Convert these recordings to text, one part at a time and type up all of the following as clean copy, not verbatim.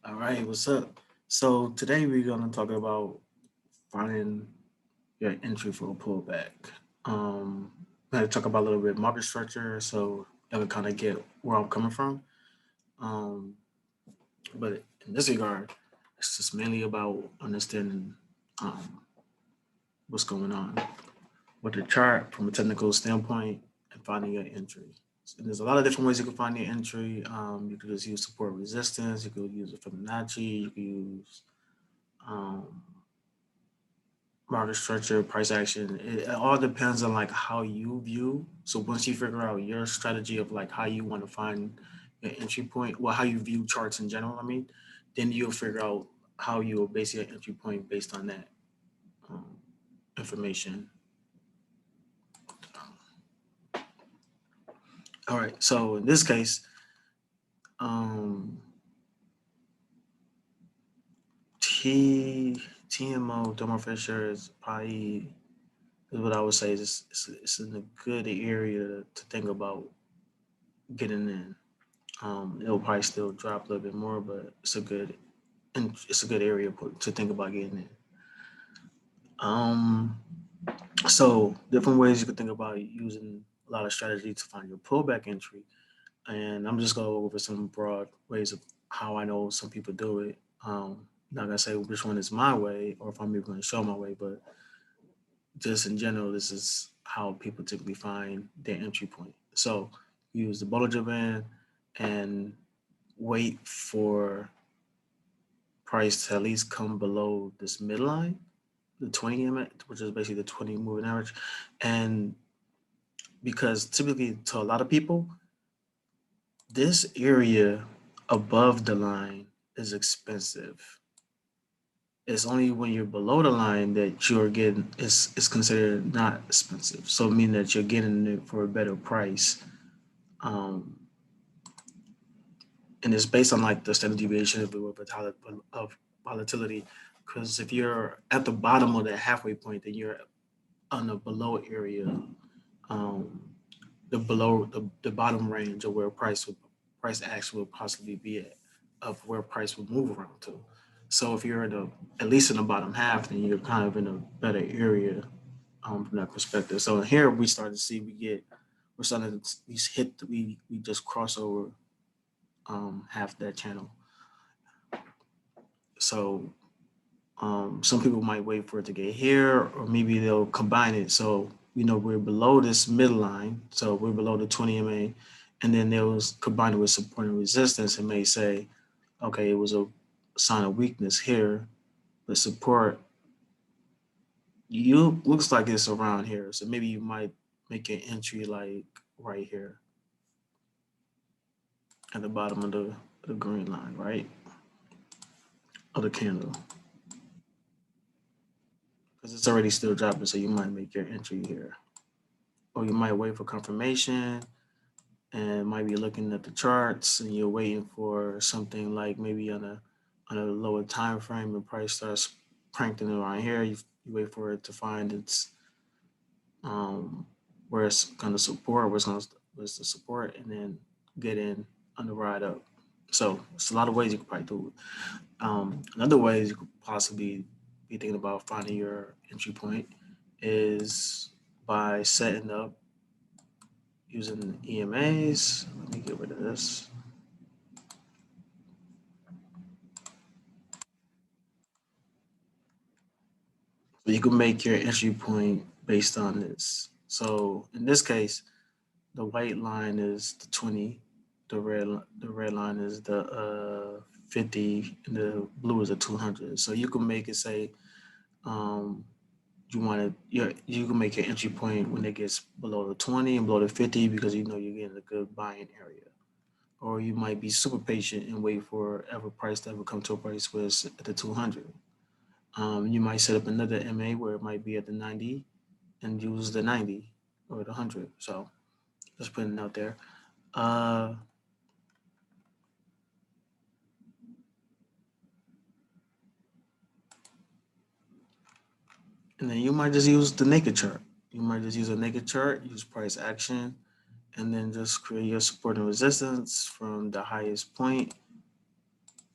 All right, what's up? So today we're gonna talk about finding your entry for a pullback. I'm gonna talk about a little bit market structure, so you can kind of get where I'm coming from. Um, but in this regard, it's just mainly about understanding um, what's going on with the chart from a technical standpoint and finding your entry. And there's a lot of different ways you can find your entry. You could just use support resistance. You could use a Fibonacci. You could use um, market structure, price action. It all depends on like how you view. So once you figure out your strategy of like how you want to find your entry point, well, how you view charts in general, I mean, then you'll figure out how you will base your entry point based on that um, information. All right. So in this case, um, T TMO Thermo Fisher is probably is what I would say is it's in a good area to think about getting in. It'll probably still drop a little bit more, but it's a good area to think about getting in. Um, so different ways you could think about using a lot of strategy to find your pullback entry, and I'm just gonna go over some broad ways of how I know some people do it. Not gonna say which one is my way or if I'm even gonna show my way, but just in general, this is how people typically find their entry point. So use the Bollinger Band and wait for price to at least come below this midline, the 20 EM, which is basically the 20 moving average. And because typically to a lot of people, this area above the line is expensive. It's only when you're below the line that you're getting it's considered not expensive. So meaning that you're getting it for a better price. Um, and it's based on like the standard deviation of volatility. Because if you're at the bottom of that halfway point, then you're on the below area, um, the bottom range of where price action will possibly be of where price will move around to. So if you're in the at least in the bottom half, then you're kind of in a better area from that perspective. So here we start to see we're starting to we just cross over half that channel. So some people might wait for it to get here, or maybe they'll combine it. So we're below this midline, so we're below the 20 MA, and then they'll combine it with support and resistance and may say, okay, it was a sign of weakness here, but support you looks like it's around here. So maybe you might make an entry like right here at the bottom of the green line, right? Of the candle. Because it's already still dropping, so you might make your entry here. Or you might wait for confirmation and might be looking at the charts and you're waiting for something like maybe on a lower time frame and price starts cranking around here. You wait for it to find its um where it's gonna support, where's the support, and then get in on the ride up. So it's a lot of ways you could probably do it. Another ways you could possibly be thinking about finding your entry point is by setting up using EMAs. Let me get rid of this. So you can make your entry point based on this. So in this case, the white line is the 20, the red line is the 50, and the blue is the 200. So you can make it say um, you can make your entry point when it gets below the 20 and below the 50 because you're getting a good buying area. Or you might be super patient and wait for ever price to ever come to a price where it's at the 200. You might set up another MA where it might be at the 90 and use the 90 or the 100. So just putting it out there. Uh, and then you might just use the naked chart. You might just use a naked chart, use price action, and then just create your support and resistance from the highest point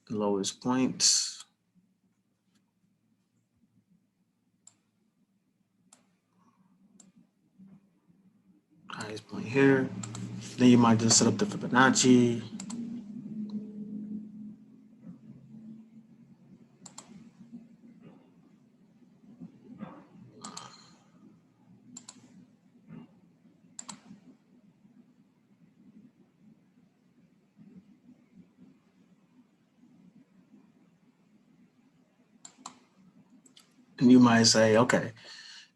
lowest points. Highest point here. Then you might just set up the Fibonacci. And you might say, okay,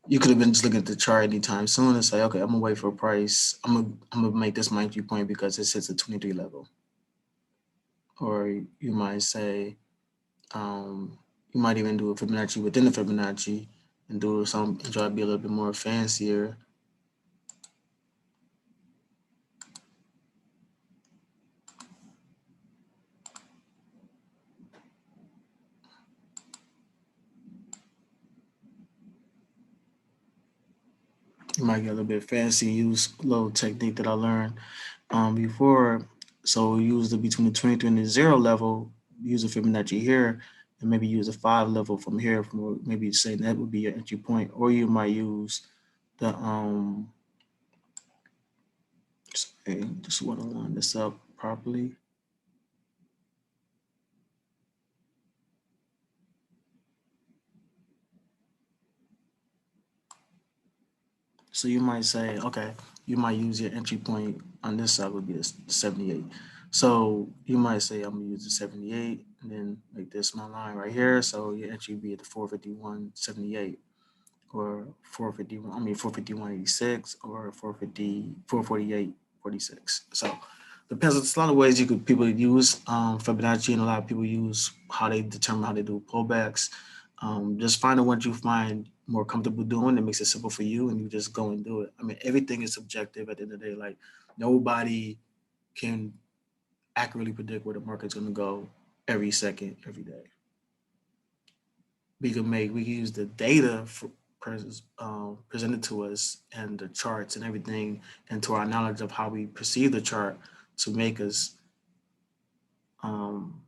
you could have been just looking at the chart anytime soon and say, okay, I'm gonna wait for a price. I'm gonna make this my entry point because it hits a 23 level. Or you might say, you might even do a Fibonacci within the Fibonacci and do some and try to be a little bit more fancier. You might get a little bit fancy, use a little technique that I learned before. So use the between the 23 and the 0 level, use a Fibonacci here, and maybe use a 5 level from here, from maybe saying that would be your entry point. Or you might use the just want to line this up properly. So you might say, okay, you might use your entry point on this side would be the 78. So you might say, I'm gonna use the 78 and then make this my line right here. So your entry would be at the 451.78 or 451, I mean 451.86 or 450, 448.46. So depends. There's a lot of ways people use Fibonacci, and a lot of people use how they determine how they do pullbacks. Just find the ones you find more comfortable doing that makes it simple for you, and you just go and do it. I mean, everything is subjective at the end of the day. Like nobody can accurately predict where the market's going to go every second, every day. We can use the data presented to us and the charts and everything, and to our knowledge of how we perceive the chart to make us um,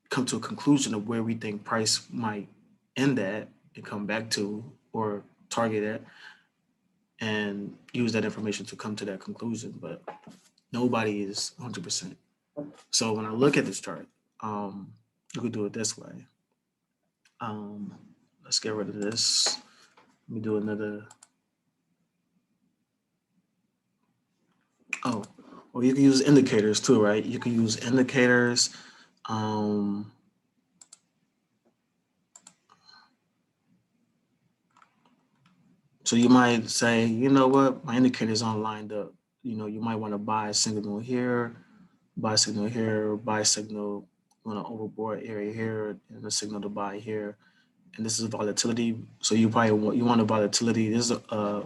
come to a conclusion of where we think price might end at and come back to or target at, and use that information to come to that conclusion. But nobody is 100%. So when I look at this chart, you could do it this way. Um, let's get rid of this. Let me do another. Oh, well, you can use indicators too, right? You can use indicators. Um, so you might say, you know what, my indicators aren't lined up. You know, you might want to buy a signal here, buy a signal here, buy a signal on an overbought area here, and a signal to buy here. And this is volatility. So you probably want a volatility. This is a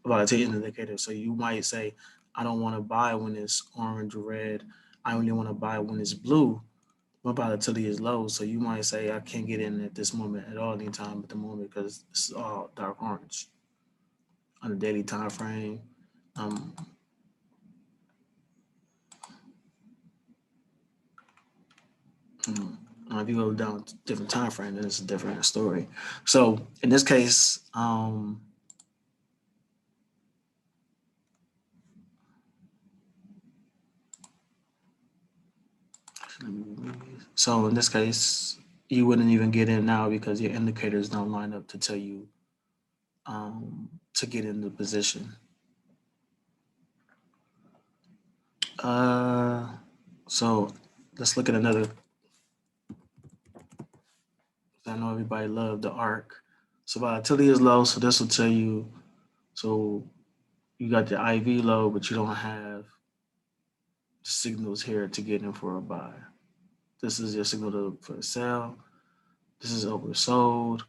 volatility indicator. So you might say, I don't want to buy when it's orange or red. I only want to buy when it's blue. My volatility is low. So you might say, I can't get in at this moment at all, anytime at the moment, because it's all dark orange on a daily time frame. Um, if you go down to different time frame, then it's a different story. So in this case, so in this case, you wouldn't even get in now because your indicators don't line up to tell you to get in the position. Uh, so let's look at another. I know everybody loved the arc. So volatility is low, so this will tell you. So you got the IV low, but you don't have signals here to get in for a buy. This is your signal for a sell. This is oversold.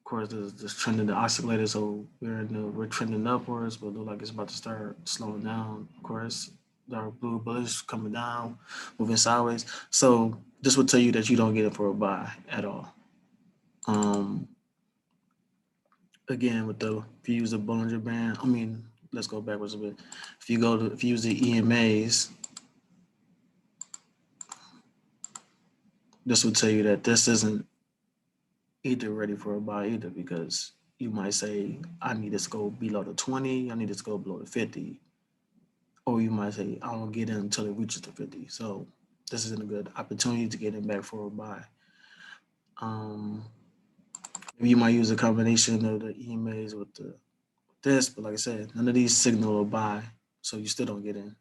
Of course, this trending the oscillator, so we're trending upwards, but look like it's about to start slowing down. Of course, dark blue bullish coming down, moving sideways. So this will tell you that you don't get it for a buy at all. Um, Again, if you use the Bollinger Band, I mean, let's go backwards a bit. If you use the EMAs, this will tell you that this isn't either ready for a buy either, because you might say, I need this to go below the 20, I need this to go below the 50. Or you might say, I won't get in until it reaches the 50. So this isn't a good opportunity to get in back for a buy. Um, Maybe you might use a combination of the emails with this, but like I said, none of these signal a buy, so you still don't get in.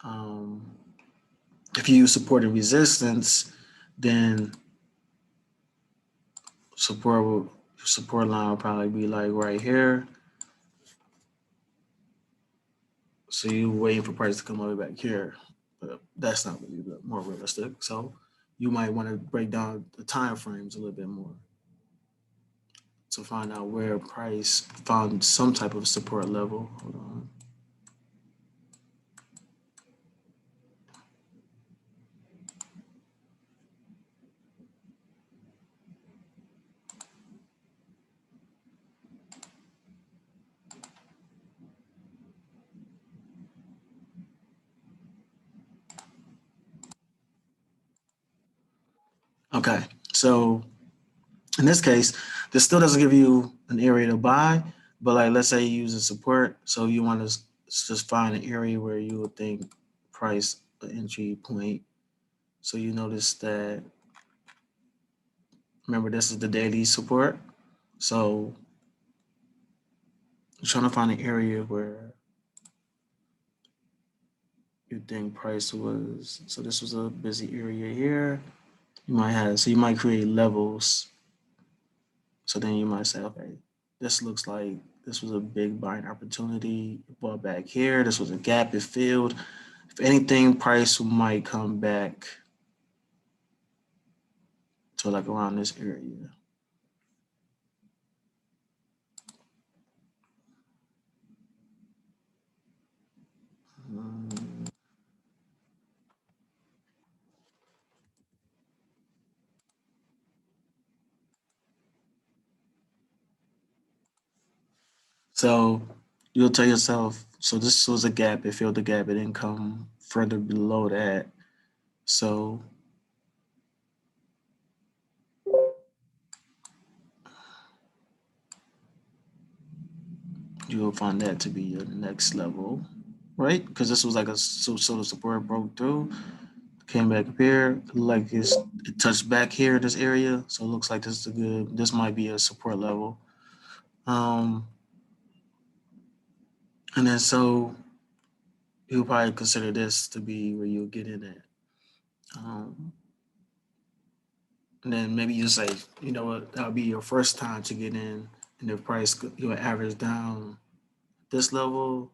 Um, if you use support and resistance, then support line will probably be like right here. So you waiting for price to come all the way back here, but that's not really more realistic. So you might want to break down the time frames a little bit more to find out where price found some type of support level. Hold on. Okay, so in this case, this still doesn't give you an area to buy, but like let's say you use a support, so you want to just find an area where you would think price entry point. So you notice that, remember, this is the daily support. So you're trying to find an area where you think price was. So this was a busy area here. You might create levels. So then you might say, okay, this looks like this was a big buying opportunity. It bought back here. This was a gap it filled. If anything, price might come back to like around this area. Mm. So you'll tell yourself, so this was a gap. It filled the gap. It didn't come further below that. So you'll find that to be your next level, right? Because this was like a sort of support broke through, came back up here, like it touched back here in this area. So it looks like this is a good. This might be a support level. Um, and then so you'll probably consider this to be where you'll get in at. Um, and then maybe you say, you know what, that'll be your first time to get in, and the price you'll average down this level,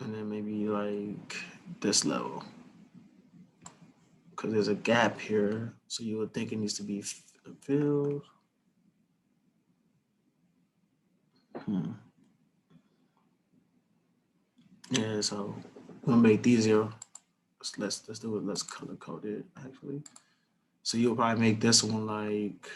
and then maybe like this level, because there's a gap here. So you would think it needs to be filled. Hmm. Yeah, so we'll make these zero. Let's do it. Let's color code it actually. So you'll probably make this one like,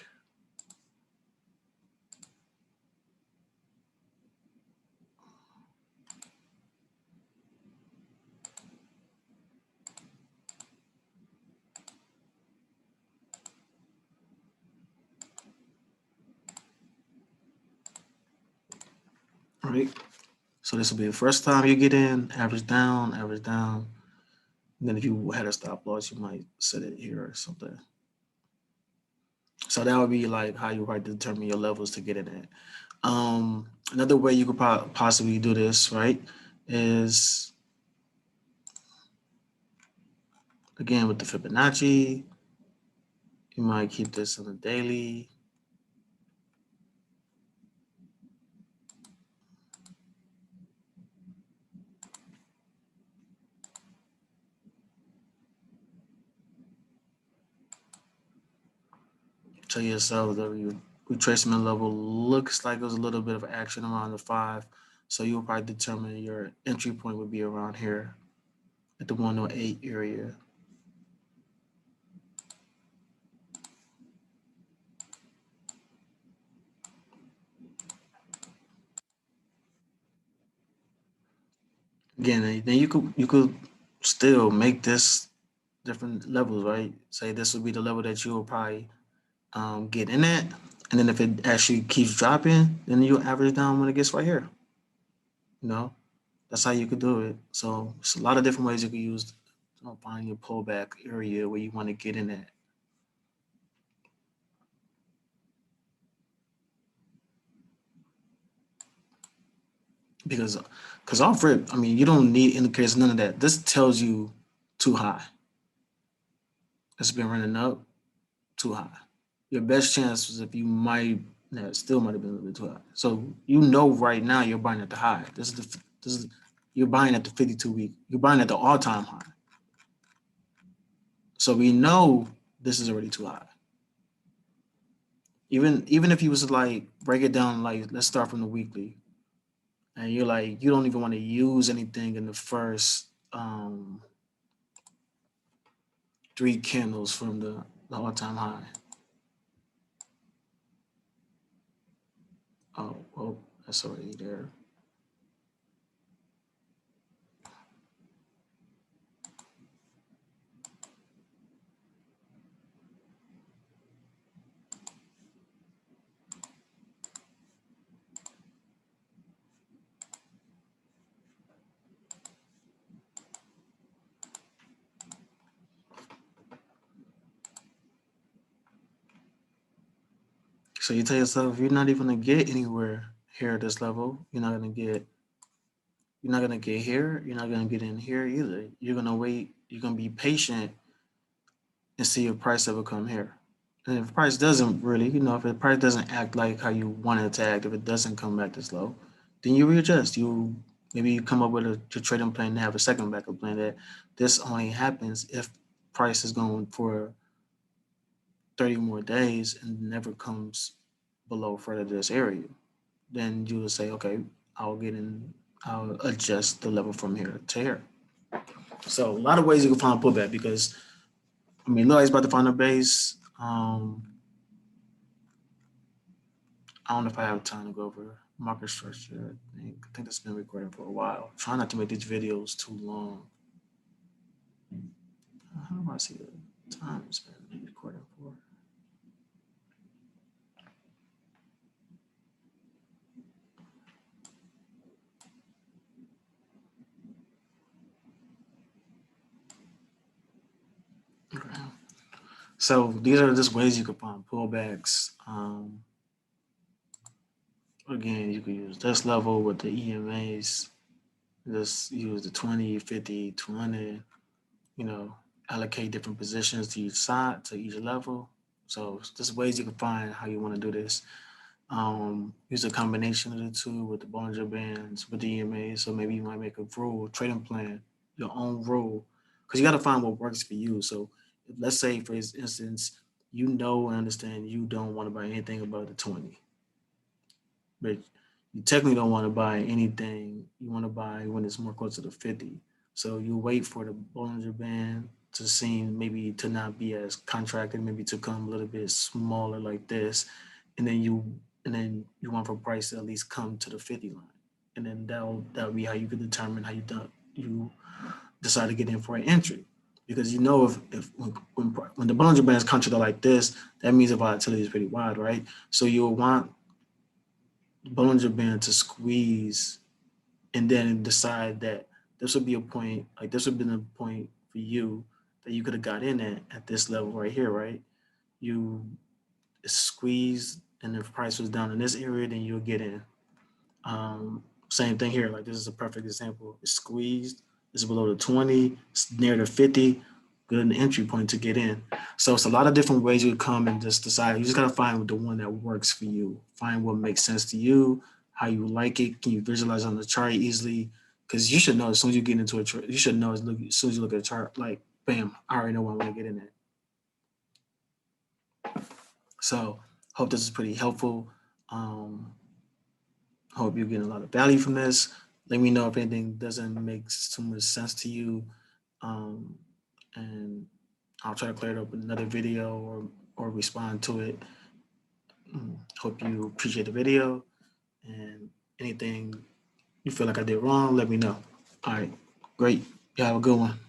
right? So this will be the first time you get in, average down, average down. And then if you had a stop loss, you might set it here or something. So that would be like how you might determine your levels to get in at. Another way you could possibly do this, right, is again with the Fibonacci. You might keep this on a daily. Tell yourself that your retracement level looks like there's a little bit of action around the 5. So you'll probably determine your entry point would be around here at the 108 area. Again, then you could still make this different levels, right? Say this would be the level that you will probably get in at, and then if it actually keeps dropping, then you average down when it gets right here. You know, that's how you could do it. So it's a lot of different ways you could use find your pullback area where you want to get in at. Because off rip, I mean, you don't need indicators, none of that. This tells you too high. It's been running up too high. Your best chance is if you might, yeah, it still might have been a little bit too high. So you know right now you're buying at the high. This is you're buying at the 52 week. You're buying at the all time high. So we know this is already too high. Even if you was to like break it down, like let's start from the weekly, and you're like you don't even want to use anything in the first three candles from the all time high. Oh, well, that's already there. So you tell yourself you're not even gonna get anywhere here at this level. You're not gonna get here. You're not gonna get in here either. You're gonna wait. You're gonna be patient and see if price ever come here. And if price doesn't really, if the price doesn't act like how you want it to act, if it doesn't come back this low, then you readjust. You come up with a trading plan and have a second backup plan that this only happens if price is going for 30 more days and never comes below further this area. Then you will say, okay, I'll adjust the level from here to here. So a lot of ways you can find a pullback because I mean, Lloyd's about to find a base. I don't know if I have time to go over market structure. I think this has been recording for a while. Try not to make these videos too long. How do I see the time it's been recording for? Okay. So these are just ways you can find pullbacks. Again, you can use this level with the EMAs. Just use the 20, 50, 200, allocate different positions to each side, to each level. So there's ways you can find how you want to do this. Use a combination of the two with the Bollinger Bands, with the EMA. So maybe you might make a rule, trading plan, your own rule, because you got to find what works for you. So let's say, for instance, you know and understand you don't want to buy anything above the 20, but you technically don't want to buy anything. You want to buy when it's more close to the 50. So you wait for the Bollinger Band to seem maybe to not be as contracted, maybe to come a little bit smaller like this, and then you want for price to at least come to the 50 line, and then that'll be how you can determine how you decide to get in for an entry, because if when the Bollinger Band is contracted like this, that means the volatility is pretty wide, right? So you'll want Bollinger Band to squeeze and then decide that this would be a point, like this would have been a point for you that you could have got in at this level right here, right? You squeeze, and if price was down in this area, then you'll get in. Same thing here. Like this is a perfect example. It's squeezed. It's below the 20. It's near the 50. Good entry point to get in. So it's a lot of different ways you come and just decide. You just gotta find the one that works for you. Find what makes sense to you, how you like it. Can you visualize on the chart easily? Because you should know as soon as you get into a chart, you should know as soon as you look at a chart, like bam, I already know where I want to get in at. So hope this is pretty helpful. Um, Hope you're getting a lot of value from this. Let me know if anything doesn't make too much sense to you. Um, and I'll try to clear it up in another video or respond to it. Hope you appreciate the video, and anything you feel like I did wrong, let me know. All right, great. You have a good one.